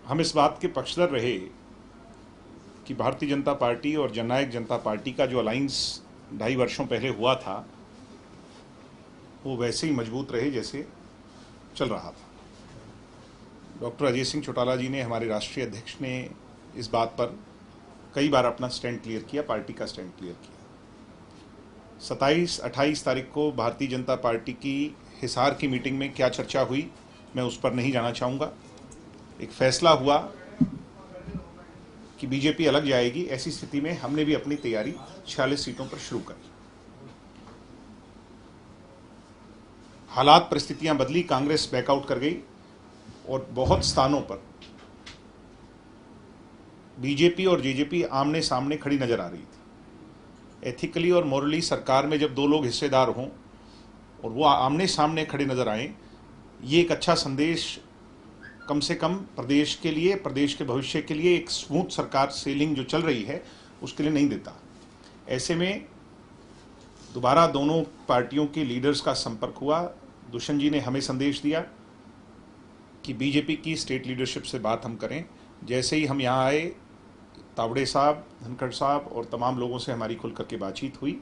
हम इस बात के पक्षधर रहे कि भारतीय जनता पार्टी और जननायक जनता पार्टी का जो अलायंस 2.5 वर्षों पहले हुआ था वो वैसे ही मजबूत रहे जैसे चल रहा था। डॉक्टर अजय सिंह चौटाला जी ने, हमारे राष्ट्रीय अध्यक्ष ने इस बात पर कई बार अपना स्टैंड क्लियर किया, पार्टी का स्टैंड क्लियर किया। 27-28 तारीख को भारतीय जनता पार्टी की हिसार की मीटिंग में क्या चर्चा हुई मैं उस पर नहीं जाना चाहूँगा। एक फैसला हुआ कि बीजेपी अलग जाएगी। ऐसी स्थिति में हमने भी अपनी तैयारी 46 सीटों पर शुरू कर। हालात, परिस्थितियां बदली, कांग्रेस बैकआउट कर गई और बहुत स्थानों पर बीजेपी और जेजेपी आमने सामने खड़ी नजर आ रही थी। एथिकली और मॉरली सरकार में जब दो लोग हिस्सेदार हों और वो आमने सामने खड़े नजर आएं, ये एक अच्छा संदेश कम से कम प्रदेश के लिए, प्रदेश के भविष्य के लिए, एक स्मूथ सरकार सेलिंग जो चल रही है उसके लिए नहीं देता। ऐसे में दोबारा दोनों पार्टियों के लीडर्स का संपर्क हुआ। दुष्यंत जी ने हमें संदेश दिया कि बीजेपी की स्टेट लीडरशिप से बात हम करें। जैसे ही हम यहाँ आए, तावड़े साहब, धनखड़ साहब और तमाम लोगों से हमारी खुल करके बातचीत हुई।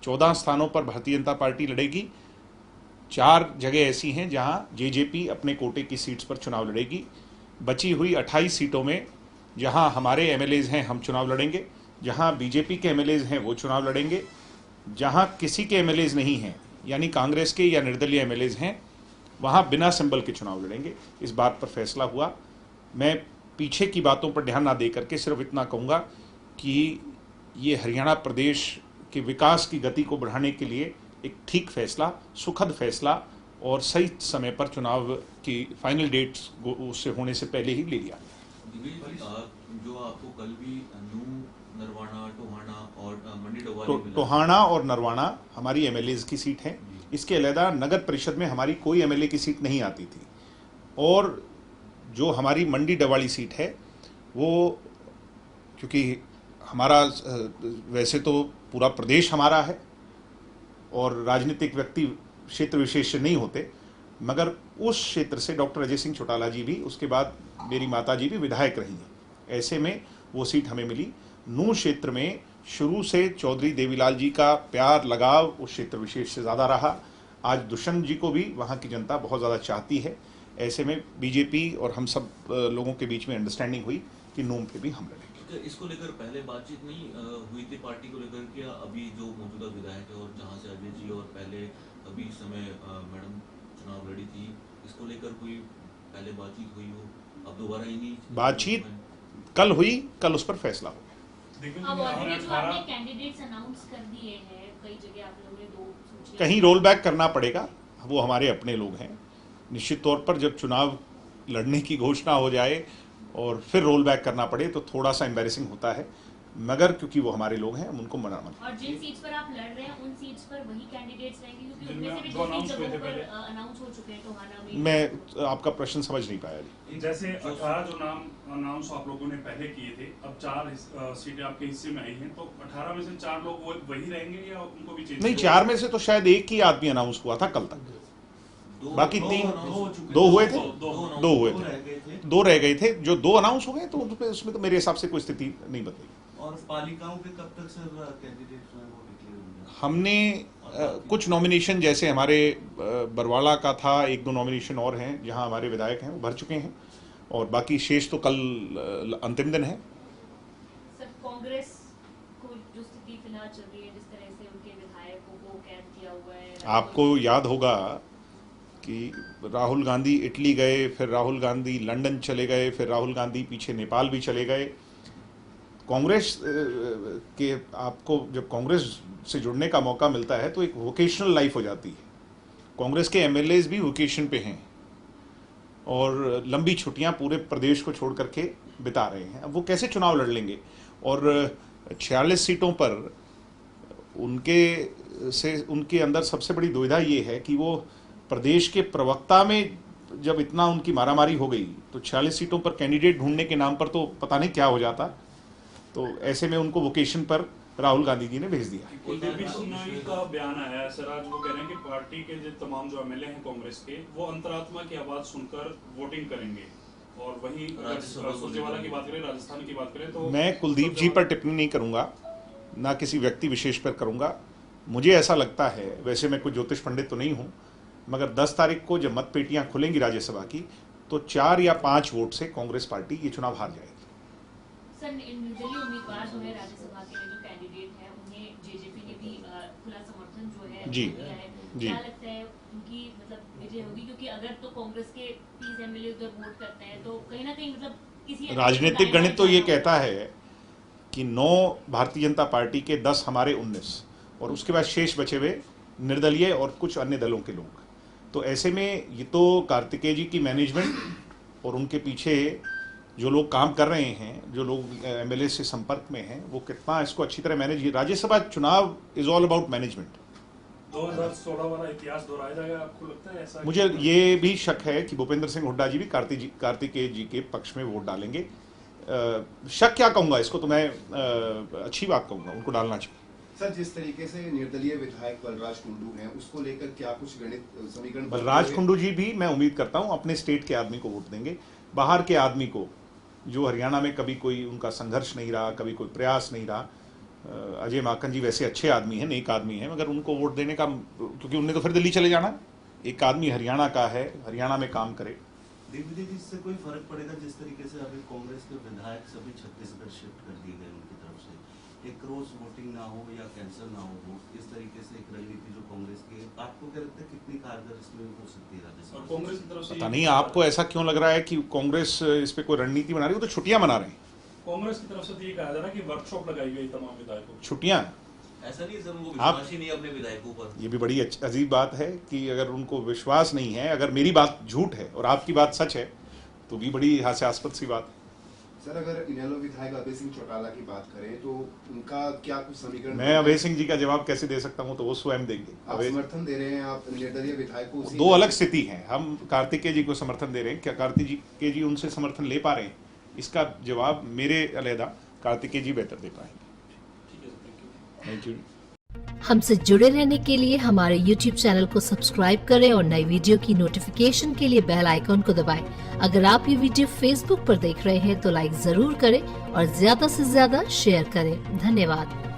14 स्थानों पर भारतीय जनता पार्टी लड़ेगी। 4 जगह ऐसी हैं जहां जेजेपी अपने कोटे की सीट्स पर चुनाव लड़ेगी। बची हुई 28 सीटों में जहां हमारे एमएलएज हैं हम चुनाव लड़ेंगे, जहां बीजेपी के एमएलएज हैं वो चुनाव लड़ेंगे, जहां किसी के एमएलएज नहीं हैं यानी कांग्रेस के या निर्दलीय एमएलएज हैं वहां बिना सिंबल के चुनाव लड़ेंगे। इस बात पर फैसला हुआ। मैं पीछे की बातों पर ध्यान ना दे करके सिर्फ इतना कहूँगा कि ये हरियाणा प्रदेश के विकास की गति को बढ़ाने के लिए एक ठीक फैसला, सुखद फैसला और सही समय पर चुनाव की फाइनल डेट्स उससे होने से पहले ही ले लिया। जो आपको कल भी नरवाना, टोहाना और मंडी डवाली टोहाना और नरवाना हमारी एमएलएज की सीट है। इसके अलावा नगर परिषद में हमारी कोई एमएलए की सीट नहीं आती थी। और जो हमारी मंडी डवाली सीट है वो, क्योंकि हमारा वैसे तो पूरा प्रदेश हमारा है और राजनीतिक व्यक्ति क्षेत्र विशेष से नहीं होते, मगर उस क्षेत्र से डॉक्टर अजय सिंह चौटाला जी भी, उसके बाद मेरी माता जी भी विधायक रही हैं। ऐसे में वो सीट हमें मिली। नूंह क्षेत्र में शुरू से चौधरी देवीलाल जी का प्यार, लगाव उस क्षेत्र विशेष से ज़्यादा रहा। आज दुष्यंत जी को भी वहाँ की जनता बहुत ज़्यादा चाहती है। ऐसे में बीजेपी और हम सब लोगों के बीच में अंडरस्टैंडिंग हुई कि नूंह पे भी हम लड़ेंगे। इसको लेकर पहले बातचीत नहीं हुई थी पार्टी को लेकर कि अभी जो मौजूदा विधायक है और जहां से अजय जी और पहले अभी समय मैडम चुनाव लड़ी थी, इसको लेकर कोई पहले बातचीत हुई हो? अब दोबारा इन्हीं बातचीत कल हुई, कल उस पर फैसला हो। अब ऑलरेडी जो आपने कैंडिडेट्स अनाउंस कर दिए हैं, कई जगह आप लोगों ने 2 सूचियां, कहीं रोल बैक करना पड़ेगा, वो हमारे अपने लोग हैं। निश्चित तौर पर जब चुनाव लड़ने की घोषणा हो जाए और फिर रोल बैक करना पड़े तो थोड़ा सा एम्बैरेसिंग होता है, मगर क्योंकि वो हमारे लोग हैं हम उनको मना मत। और जिन सीट्स पर आप लड़ रहे हैं उन सीट्स पर वही कैंडिडेट्स रहेंगे क्योंकि उनमें से भी 2-3 जगहों पर अनाउंस हो चुके हैं। टोहाना में मैं आपका प्रश्न समझ नहीं पाया जी। जैसे 18 जो नाम अनाउंस आप लोगों ने पहले किए थे, अब 4 सीटें आपके हिस्से में आई हैं, तो 18 में से 4 लोग वही रहेंगे या उनको भी चेंज? नहीं, 4 में से तो शायद एक ही आदमी अनाउंस हुआ था कल तक। बाकी 3 2 हुए थे, 2 हुए थे, 2 रह गए थे। जो 2 अनाउंस हो गए तो उसमें तो मेरे हिसाब से कोई स्थिति नहीं बदली। और पालिकाओं के कब तक सर कैंडिडेट्स हैं वो डिक्लेयर होंगे? हमने कुछ नॉमिनेशन, जैसे हमारे बरवाला का था, 1-2 नॉमिनेशन और हैं जहां हमारे विधायक हैं वो भर चुके हैं और बाकी शेष तो कल अंतिम दिन है। सर, कांग्रेस को जो स्थिति फिलहाल चल रही है, जिस तरह से उनके विधायकों को कैद किया हुआ है, आपको याद होगा कि राहुल गांधी इटली गए, फिर राहुल गांधी लंदन चले गए, फिर राहुल गांधी पीछे नेपाल भी चले गए। कांग्रेस के, आपको जब कांग्रेस से जुड़ने का मौका मिलता है तो एक वोकेशनल लाइफ हो जाती है। कांग्रेस के एमएलएज भी वोकेशन पे हैं और लंबी छुट्टियां पूरे प्रदेश को छोड़ करके बिता रहे हैं। अब वो कैसे चुनाव लड़ लेंगे? और 46 सीटों पर उनके अंदर सबसे बड़ी दुविधा ये है कि वो प्रदेश के प्रवक्ता में जब इतना उनकी मारामारी हो गई तो 46 सीटों पर कैंडिडेट ढूंढने के नाम पर तो पता नहीं क्या हो जाता। तो ऐसे में उनको वोकेशन पर राहुल गांधी जी ने भेज दिया। कुलदीप बिश्नोई का बयान आया है सर आज, वो कह रहे हैं कि पार्टी के जो तमाम जो एमएलए हैं कांग्रेस के, वो अंतरात्मा की आवाज सुनकर वोटिंग करेंगे और वहीं राज्यसभा को सुरजेवाला की बात करें, राजस्थान की बात करें तो मैं कुलदीप जी पर टिप्पणी नहीं करूंगा, ना किसी व्यक्ति विशेष पर करूंगा। मुझे ऐसा लगता है, वैसे मैं कोई ज्योतिष पंडित तो नहीं हूं, मगर 10 तारीख को जब मतपेटियां खुलेंगी राज्यसभा की, तो 4 या 5 वोट से कांग्रेस पार्टी ये चुनाव हार जाएगी। सर, निर्दलीय उम्मीदवार जो है राज्यसभा के लिए जो कैंडिडेट है, उन्हें जेजेपी ने भी खुला समर्थन जो है जी, दिया है। जी। क्या लगता है उनकी मतलब विजय होगी? क्योंकि अगर तो कांग्रेस के 30 एमएलए उधर वोट करते हैं तो कहीं ना कहीं मतलब किसी राजनीतिक गणित तो ये कहता है कि 9 भारतीय जनता पार्टी के, 10 हमारे 19, और उसके बाद शेष बचे हुए निर्दलीय और कुछ अन्य दलों के लोग। तो ऐसे में ये तो कार्तिकेय जी की मैनेजमेंट और उनके पीछे जो लोग काम कर रहे हैं, जो लोग एमएलए से संपर्क में हैं, वो कितना इसको अच्छी तरह मैनेज। राज्यसभा चुनाव इज ऑल अबाउट मैनेजमेंट। 2016 वाला इतिहास दोहराया जाएगा, आपको लगता है ऐसा? मुझे ये भी शक है कि भूपेंद्र सिंह हुड्डा जी भी कार्तिकेय जी के पक्ष में वोट डालेंगे। शक क्या कहूंगा इसको, तो मैं अच्छी बात कहूंगा, उनको डालना चाहिए। सर, जिस तरीके से निर्दलीय विधायक बलराज कुंडू हैं, उसको लेकर क्या कुछ गणित समीकरण? बलराज कुंडू जी भी मैं उम्मीद करता हूं अपने स्टेट के आदमी को वोट देंगे, बाहर के आदमी को, जो हरियाणा में कभी कोई उनका संघर्ष नहीं रहा, कभी कोई प्रयास नहीं रहा। अजय माकन जी वैसे अच्छे आदमी हैं, नेक आदमी हैं, मगर उनको वोट देने का, क्योंकि उन्हें तो फिर दिल्ली चले जाना। एक आदमी हरियाणा का है, हरियाणा में काम करे। दिग्विजय जी, इससे कोई फर्क पड़ेगा जिस तरीके से अभी कांग्रेस के विधायक सभी छत्तीसगढ़ शिफ्ट कर दिए गए उनकी तरफ से, एक क्रॉस वोटिंग ना हो या कैंसिल ना हो वोट, इस तरीके से एक रणनीति जो कांग्रेस की है, आपको क्या लगता है कितनी कारगर इसमें हो सकती है राज्यसभा? और कांग्रेस की तरफ से पता नहीं आपको ऐसा क्यों लग रहा है कि कांग्रेस इस पे कोई रणनीति बना रही है। वो तो छुट्टियां मना रहे हैं। कांग्रेस की तरफ से तो ये कहा जा रहा है कि वर्कशॉप लगाई गई तमाम विधायकों को। छुट्टियां? ऐसा नहीं सर, उनको आप- विश्वास ही नहीं है अपने विधायकों पर। ये भी बड़ी अजीब बात है कि अगर उनको विश्वास नहीं है, अगर मेरी बात झूठ है और आपकी बात सच है, तो भी बड़ी हास्यास्पद सी बात है। सर, अगर इनेलो विधायक अभय सिंह चौटाला की बात करें तो उनका क्या कुछ समीकरण? मैं अभय सिंह जी का जवाब कैसे दे सकता हूं, तो वो स्वयं देंगे। आप अभय, समर्थन दे रहे हैं, आप निर्दलीय विधायक को? दो अलग स्थिति है। हम कार्तिकेय जी को समर्थन दे रहे हैं, क्या कार्तिकेय जी उनसे समर्थन ले पा रहे हैं, इसका जवाब मेरे अलहदा कार्तिकेय जी बेहतर दे पाएंगे। ठीक है sir, thank you. Thank you. हमसे जुड़े रहने के लिए हमारे YouTube चैनल को सब्सक्राइब करें और नई वीडियो की नोटिफिकेशन के लिए बेल आइकॉन को दबाएं। अगर आप ये वीडियो Facebook पर देख रहे हैं तो लाइक जरूर करें और ज्यादा से ज्यादा शेयर करें। धन्यवाद।